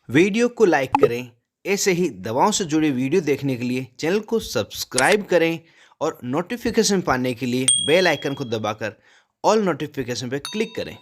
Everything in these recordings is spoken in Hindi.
वीडियो को लाइक करें। ऐसे ही दवाओं से जुड़ी वीडियो देखने के लिए चैनल को सब्सक्राइब करें और नोटिफिकेशन पाने के लिए बेल आइकन को दबाकर ऑल नोटिफिकेशन पर क्लिक करें।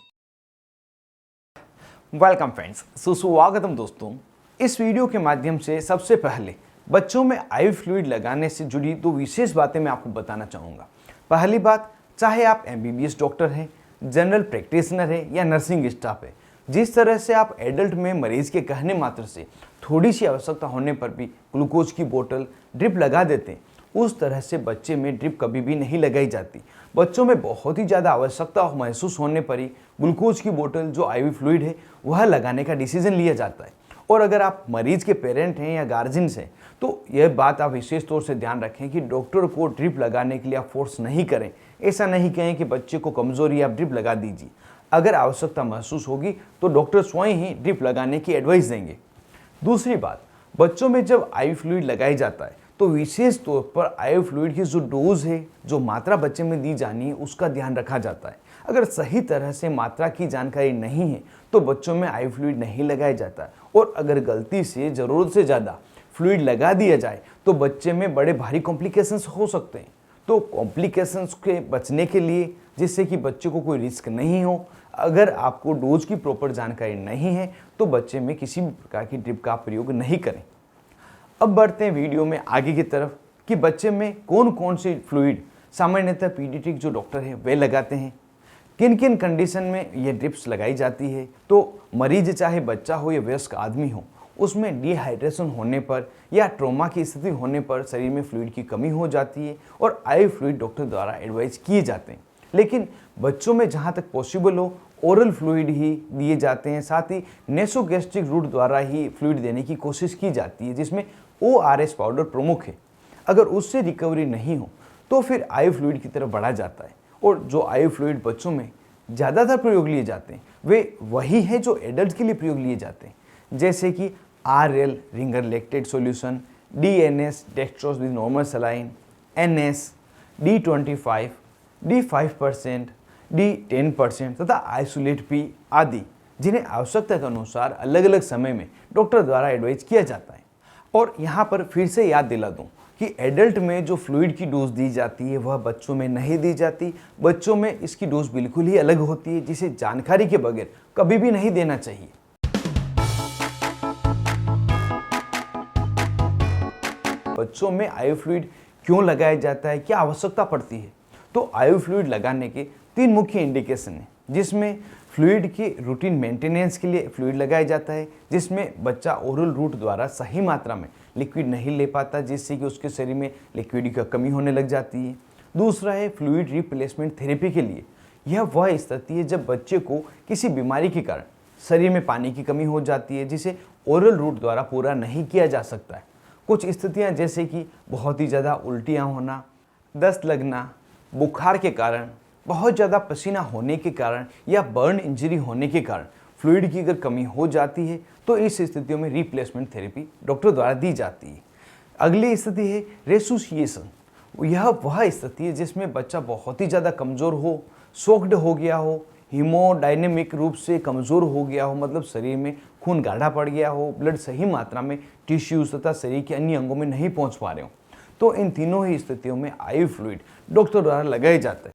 वेलकम फ्रेंड्स, सुस्वागतम दोस्तों। इस वीडियो के माध्यम से सबसे पहले बच्चों में आईवी फ्लूइड लगाने से जुड़ी दो विशेष बातें मैं आपको बताना चाहूँगा। पहली बात, चाहे आप एमबीबीएस डॉक्टर हैं, जनरल प्रैक्टिशनर हैं या नर्सिंग स्टाफ है, जिस तरह से आप एडल्ट में मरीज के कहने मात्र से थोड़ी सी आवश्यकता होने पर भी ग्लूकोज की बोतल ड्रिप लगा देते हैं, उस तरह से बच्चे में ड्रिप कभी भी नहीं लगाई जाती। बच्चों में बहुत ही ज़्यादा आवश्यकता महसूस होने पर ही ग्लूकोज की बोतल जो आईवी फ्लूइड है वह लगाने का डिसीजन लिया जाता है। और अगर आप मरीज के पेरेंट हैं या गार्जियंस हैं तो यह बात आप विशेष तौर से ध्यान रखें कि डॉक्टर को ड्रिप लगाने के लिए आप फोर्स नहीं करें। ऐसा नहीं कहें कि बच्चे को कमजोरी आप ड्रिप लगा दीजिए। अगर आवश्यकता महसूस होगी तो डॉक्टर स्वयं ही ड्रिप लगाने की एडवाइस देंगे। दूसरी बात, बच्चों में जब आईवी फ्लूइड लगाया जाता है तो विशेष तौर पर आईवी फ्लूइड की जो डोज है, जो मात्रा बच्चे में दी जानी है, उसका ध्यान रखा जाता है। अगर सही तरह से मात्रा की जानकारी नहीं है तो बच्चों में आईवी फ्लूइड नहीं लगाया जाता। और अगर गलती से ज़रूरत से ज़्यादा फ्लूइड लगा दिया जाए तो बच्चे में बड़े भारी कॉम्प्लिकेशंस हो सकते हैं। तो कॉम्प्लिकेशंस के बचने के लिए, जिससे कि बच्चे को कोई रिस्क नहीं हो, अगर आपको डोज की प्रॉपर जानकारी नहीं है तो बच्चे में किसी भी प्रकार की ड्रिप का प्रयोग नहीं करें। अब बढ़ते हैं वीडियो में आगे की तरफ कि बच्चे में कौन कौन से फ्लूइड सामान्यतः पीडियाट्रिक जो डॉक्टर हैं वे लगाते हैं, किन किन कंडीशन में ये ड्रिप्स लगाई जाती है। तो मरीज चाहे बच्चा हो या वयस्क आदमी हो, उसमें डिहाइड्रेशन होने पर या ट्रॉमा की स्थिति होने पर शरीर में फ्लूइड की कमी हो जाती है और आईवी फ्लूइड डॉक्टर द्वारा एडवाइस किए जाते हैं। लेकिन बच्चों में जहाँ तक पॉसिबल हो ओरल फ्लूइड ही दिए जाते हैं। साथ ही नेसोगैस्ट्रिक रूट द्वारा ही फ्लूइड देने की कोशिश की जाती है, जिसमें ORS पाउडर प्रमुख है। अगर उससे रिकवरी नहीं हो तो फिर आईवी फ्लूइड की तरफ बढ़ा जाता है। और जो आईवी फ्लूइड बच्चों में ज़्यादातर प्रयोग लिए जाते हैं वे वही हैं जो एडल्ट के लिए प्रयोग लिए जाते हैं, जैसे कि RL ringer lactate solution, DNS dextrose with normal saline, NS, D25, D5%, D10% तथा आइसोलेट P आदि, जिन्हें आवश्यकता के अनुसार अलग अलग समय में डॉक्टर द्वारा एडवाइस किया जाता है। और यहाँ पर फिर से याद दिला दूँ कि एडल्ट में जो फ्लूइड की डोज दी जाती है वह बच्चों में नहीं दी जाती। बच्चों में इसकी डोज बिल्कुल ही अलग होती है, जिसे जानकारी के बगैर कभी भी नहीं देना चाहिए। बच्चों में आईवी फ्लूइड क्यों लगाया जाता है, क्या आवश्यकता पड़ती है? तो आईवी फ्लूइड लगाने के 3 मुख्य इंडिकेशन हैं, जिसमें फ्लूइड की रूटीन मेंटेनेंस के लिए फ्लूइड लगाया जाता है, जिसमें बच्चा ओरल रूट द्वारा सही मात्रा में लिक्विड नहीं ले पाता, जिससे कि उसके शरीर में लिक्विड की कमी होने लग जाती है। दूसरा है फ्लूइड रिप्लेसमेंट थेरेपी के लिए। यह वह स्थिति है जब बच्चे को किसी बीमारी के कारण शरीर में पानी की कमी हो जाती है, जिसे ओरल रूट द्वारा पूरा नहीं किया जा सकता है। कुछ स्थितियाँ जैसे कि बहुत ही ज़्यादा उल्टियाँ होना, दस्त लगना, बुखार के कारण, बहुत ज़्यादा पसीना होने के कारण या बर्न इंजरी होने के कारण फ्लूइड की अगर कमी हो जाती है तो इस स्थितियों में रिप्लेसमेंट थेरेपी डॉक्टर द्वारा दी जाती है। अगली स्थिति है रेसोसिएशन। यह वह स्थिति है जिसमें बच्चा बहुत ही ज़्यादा कमज़ोर हो, शॉक्ड हो गया हो, हीमोडायनेमिक रूप से कमज़ोर हो गया हो, मतलब शरीर में खून गाढ़ा पड़ गया हो, ब्लड सही मात्रा में टिश्यूज तथा शरीर के अन्य अंगों में नहीं पहुँच पा रहे हो। तो इन तीनों ही स्थितियों में आईवी फ्लूइड डॉक्टर द्वारा लगाया जाता है।